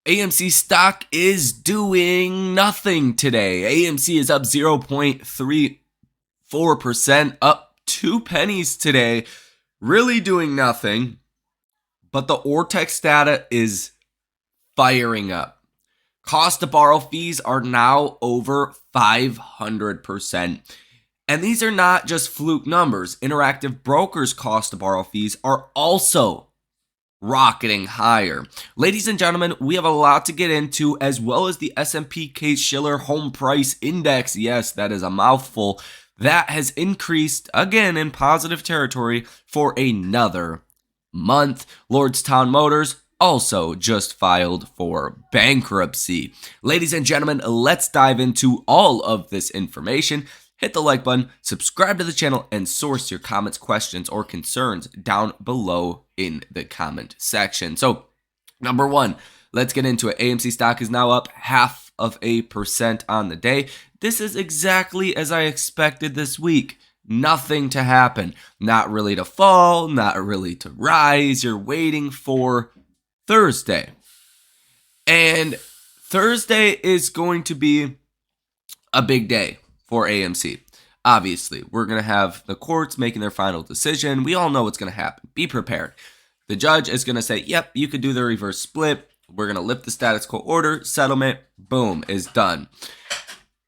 AMC stock is doing nothing today. AMC is up 0.34%, up 2 pennies today. Really doing nothing. But the Ortex data is firing up. Cost to borrow fees are now over 500%. And these are not just fluke numbers. Interactive Brokers' cost to borrow fees are also rocketing higher. Ladies and gentlemen, we have a lot to get into, as well as the S&P Case-Shiller Home Price Index. Yes, that is a mouthful. That has increased again in positive territory for another month. Lordstown Motors also just filed for bankruptcy. Ladies and gentlemen, let's dive into all of this information. Hit the like button, subscribe to the channel, and source your comments, questions, or concerns down below in the comment section. So, number one, let's get into it. AMC stock is now up 0.5% on the day. This is exactly as I expected this week. Nothing to happen. Not really to fall, not really to rise. You're waiting for Thursday. And Thursday is going to be a big day for AMC. Obviously, we're going to have the courts making their final decision. We all know what's going to happen. Be prepared. The judge is going to say, yep, you could do the reverse split. We're going to lift the status quo order. Settlement, boom, is done.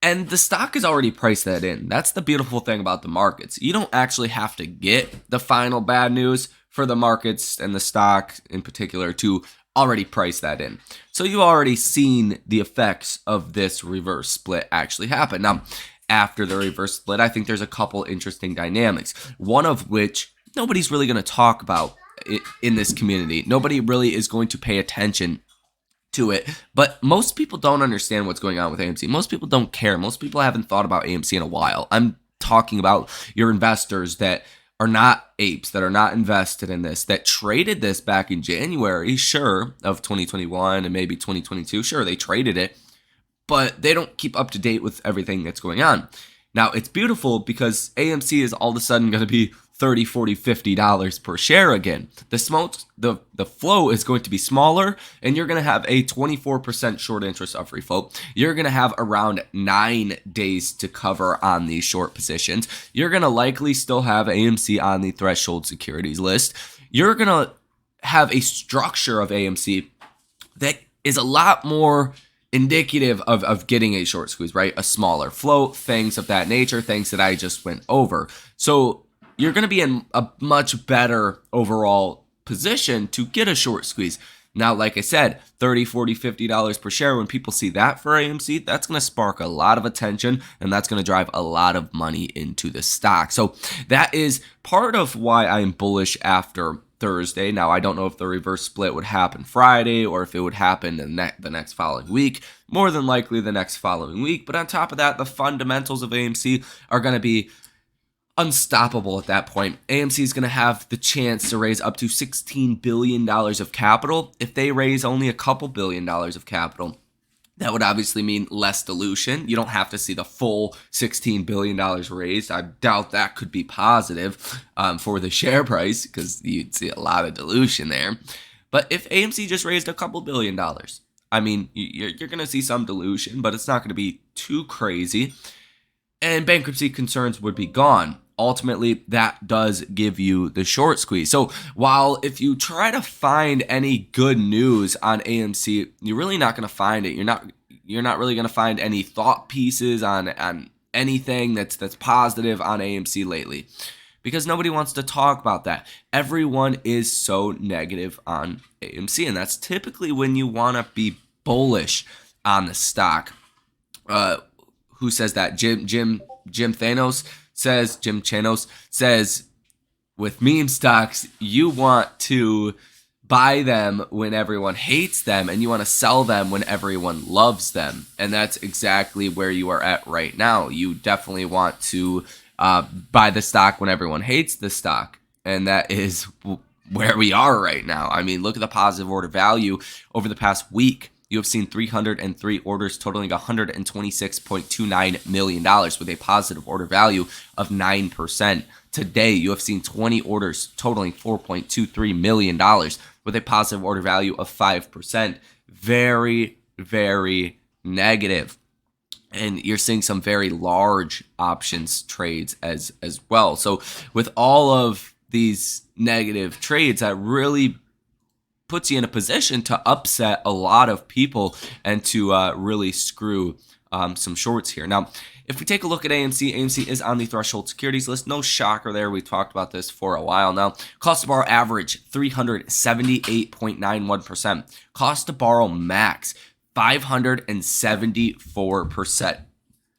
And the stock has already priced that in. That's the beautiful thing about the markets. You don't actually have to get the final bad news for the markets and the stock in particular to already price that in. So you've already seen the effects of this reverse split actually happen. Now, after the reverse split, I think there's a couple interesting dynamics. One of which nobody's really going to talk about in this community. Nobody really is going to pay attention to it, but most people don't understand what's going on with AMC. Most people don't care. Most people haven't thought about AMC in a while. I'm talking about your investors that are not apes, that are not invested in this, that traded this back in January, sure, of 2021 and maybe 2022. Sure, they traded it, but they don't keep up to date with everything that's going on. Now, it's beautiful because AMC is all of a sudden going to be $30, $40, $50 per share again. The flow is going to be smaller, and you're going to have a 24% short interest of free float. You're going to have around 9 days to cover on these short positions. You're going to likely still have AMC on the threshold securities list. You're going to have a structure of AMC that is a lot more indicative of getting a short squeeze, right? A smaller float, things of that nature, things that I just went over. So you're going to be in a much better overall position to get a short squeeze. Now, like I said, $30, $40, $50 per share, when people see that for AMC, that's going to spark a lot of attention, and that's going to drive a lot of money into the stock. So that is part of why I'm bullish after Thursday. Now, I don't know if the reverse split would happen Friday or if it would happen the next following week. More than likely the next following week. But on top of that, the fundamentals of AMC are going to be unstoppable at that point. AMC is going to have the chance to raise up to $16 billion of capital. If they raise only a couple $1 billion of capital, that would obviously mean less dilution. You don't have to see the full $16 billion raised. I doubt that could be positive for the share price because you'd see a lot of dilution there. But if AMC just raised a couple $1 billion, I mean, you're going to see some dilution, but it's not going to be too crazy. And bankruptcy concerns would be gone. Ultimately, that does give you the short squeeze. So while if you try to find any good news on AMC, you're really not going to find it. You're not really going to find any thought pieces on anything that's positive on AMC lately, because nobody wants to talk about that. Everyone is so negative on AMC, and that's typically when you want to be bullish on the stock. Who says that? Jim Chanos says, with meme stocks, you want to buy them when everyone hates them, and you want to sell them when everyone loves them. And that's exactly where you are at right now. You definitely want to buy the stock when everyone hates the stock. And that is where we are right now. I mean, look at the positive order value over the past week. You have seen 303 orders totaling $126.29 million with a positive order value of 9%. Today, you have seen 20 orders totaling $4.23 million with a positive order value of 5%. very, very negative. And you're seeing some very large options trades as well. So with all of these negative trades, that really puts you in a position to upset a lot of people and to really screw some shorts here. Now, if we take a look at AMC, AMC is on the threshold securities list. No shocker there. We've talked about this for a while now. Cost to borrow average 378.91%. Cost to borrow max 574%.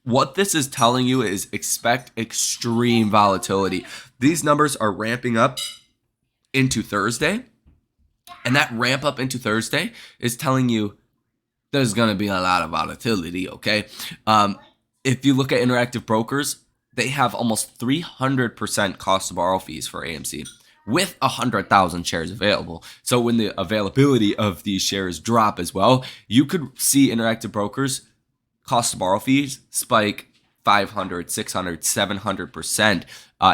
What this is telling you is expect extreme volatility. These numbers are ramping up into Thursday, and that ramp up into Thursday is telling you there's going to be a lot of volatility, okay? If you look at Interactive Brokers, they have almost 300% cost to borrow fees for AMC with 100,000 shares available. So when the availability of these shares drop as well, you could see Interactive Brokers cost to borrow fees spike 500, 600, 700%.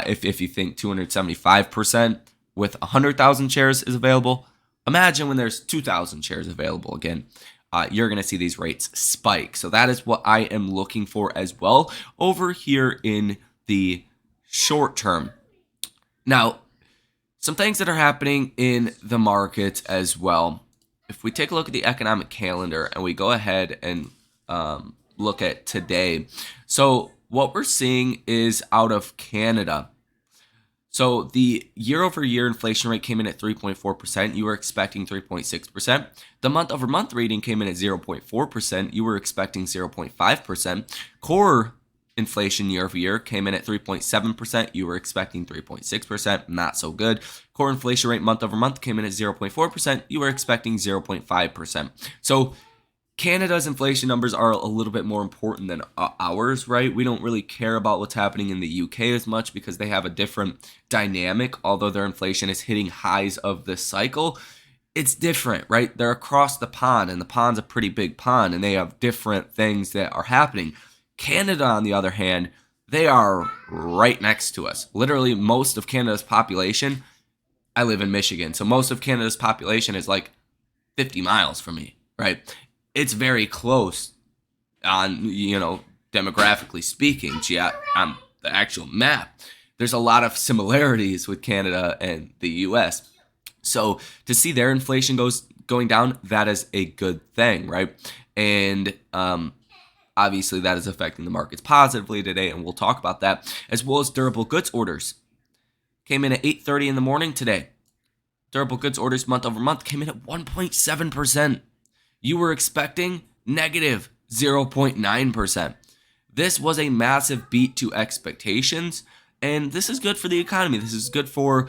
If you think 275% with 100,000 shares is available, imagine when there's 2,000 shares available again. You're going to see these rates spike. So that is what I am looking for as well over here in the short term. Now, some things that are happening in the market as well. If we take a look at the economic calendar and we go ahead and look at today. So what we're seeing is out of Canada. So the year-over-year inflation rate came in at 3.4%. You were expecting 3.6%. The month-over-month reading came in at 0.4%. You were expecting 0.5%. Core inflation year-over-year came in at 3.7%. You were expecting 3.6%. Not so good. Core inflation rate month-over-month came in at 0.4%. You were expecting 0.5%. So Canada's inflation numbers are a little bit more important than ours, right? We don't really care about what's happening in the UK as much because they have a different dynamic. Although their inflation is hitting highs of the cycle, it's different, right? They're across the pond, and the pond's a pretty big pond, and they have different things that are happening. Canada, on the other hand, they are right next to us. Literally, most of Canada's population, I live in Michigan, so most of Canada's population is like 50 miles from me, right? It's very close on, demographically speaking, on the actual map. There's a lot of similarities with Canada and the US. So to see their inflation going down, that is a good thing, right? And obviously that is affecting the markets positively today, and we'll talk about that, as well as durable goods orders. Came in at 8:30 in the morning today. Durable goods orders month over month came in at 1.7%. You were expecting negative 0.9%. This was a massive beat to expectations, and this is good for the economy. This is good for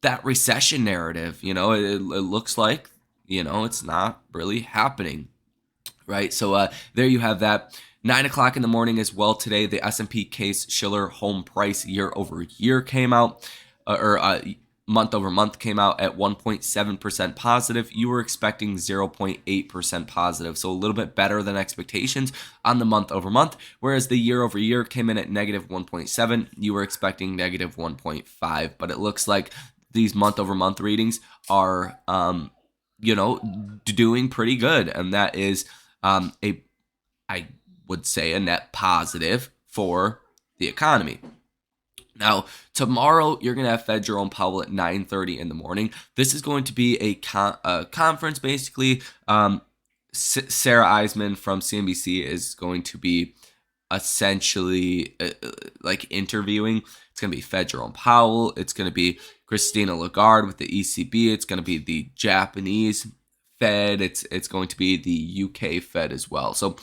that recession narrative. It looks like, it's not really happening, right? So there you have that. 9 o'clock in the morning as well today, the S&P Case-Shiller home price year over year came out, month over month came out at 1.7% positive. You were expecting 0.8% positive, so a little bit better than expectations on the month over month, whereas the year over year came in at negative 1.7. You were expecting negative 1.5, but it looks like these month over month readings are, doing pretty good, and that is I would say a net positive for the economy. Now, tomorrow, you're going to have Fed Jerome Powell at 9:30 in the morning. This is going to be a conference, basically. Sarah Eisman from CNBC is going to be essentially interviewing. It's going to be Fed Jerome Powell. It's going to be Christina Lagarde with the ECB. It's going to be the Japanese Fed. It's going to be the UK Fed as well. So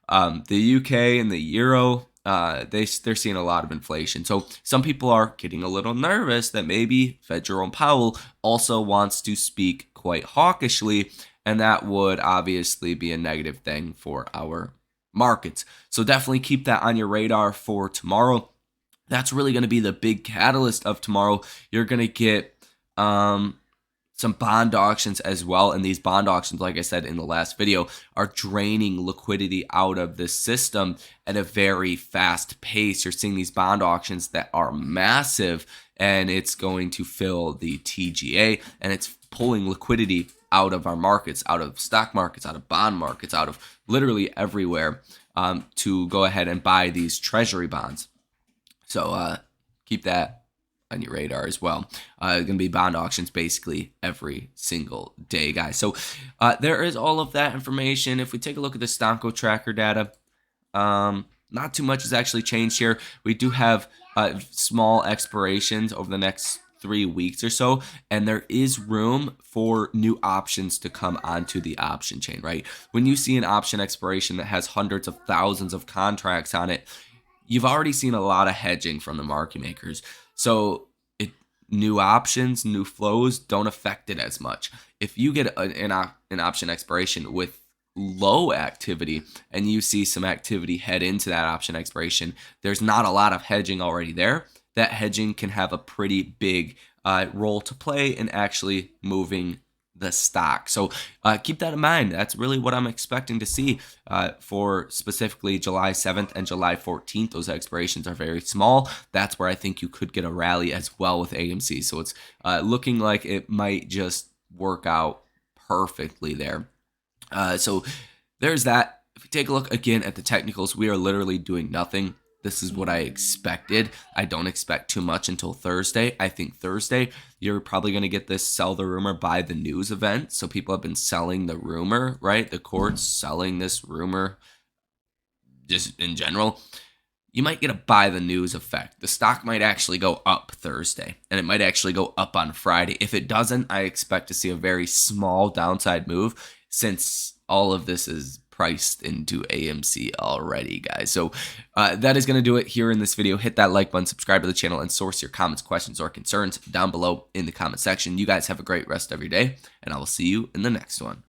the UK and the Euro, they're seeing a lot of inflation. So some people are getting a little nervous that maybe Fed Jerome Powell also wants to speak quite hawkishly, and that would obviously be a negative thing for our markets. So definitely keep that on your radar for tomorrow. That's really going to be the big catalyst of tomorrow. You're going to get some bond auctions as well. And these bond auctions, like I said in the last video, are draining liquidity out of the system at a very fast pace. You're seeing these bond auctions that are massive, and it's going to fill the TGA, and it's pulling liquidity out of our markets, out of stock markets, out of bond markets, out of literally everywhere, to go ahead and buy these treasury bonds. So keep that on your radar as well. Going to be bond auctions basically every single day, guys. So there is all of that information. If we take a look at the Stomco tracker data, not too much has actually changed here. We do have small expirations over the next 3 weeks or so, and there is room for new options to come onto the option chain, right? When you see an option expiration that has hundreds of thousands of contracts on it, you've already seen a lot of hedging from the market makers. So new options, new flows don't affect it as much. If you get an option expiration with low activity and you see some activity head into that option expiration, there's not a lot of hedging already there. That hedging can have a pretty big role to play in actually moving the stock. So keep that in mind. That's really what I'm expecting to see for specifically July 7th and July 14th. Those expirations are very small. That's where I think you could get a rally as well with AMC. So it's looking like it might just work out perfectly there. So there's that. If you take a look again at the technicals, we are literally doing nothing. This is what I expected. I don't expect too much until Thursday. I think Thursday, you're probably going to get this sell the rumor, buy the news event. So people have been selling the rumor, right? The court's selling this rumor just in general. You might get a buy the news effect. The stock might actually go up Thursday, and it might actually go up on Friday. If it doesn't, I expect to see a very small downside move since all of this is priced into AMC already, guys. So that is going to do it here in this video. Hit that like button, subscribe to the channel, and source your comments, questions, or concerns down below in the comment section. You guys have a great rest of your day, and I will see you in the next one.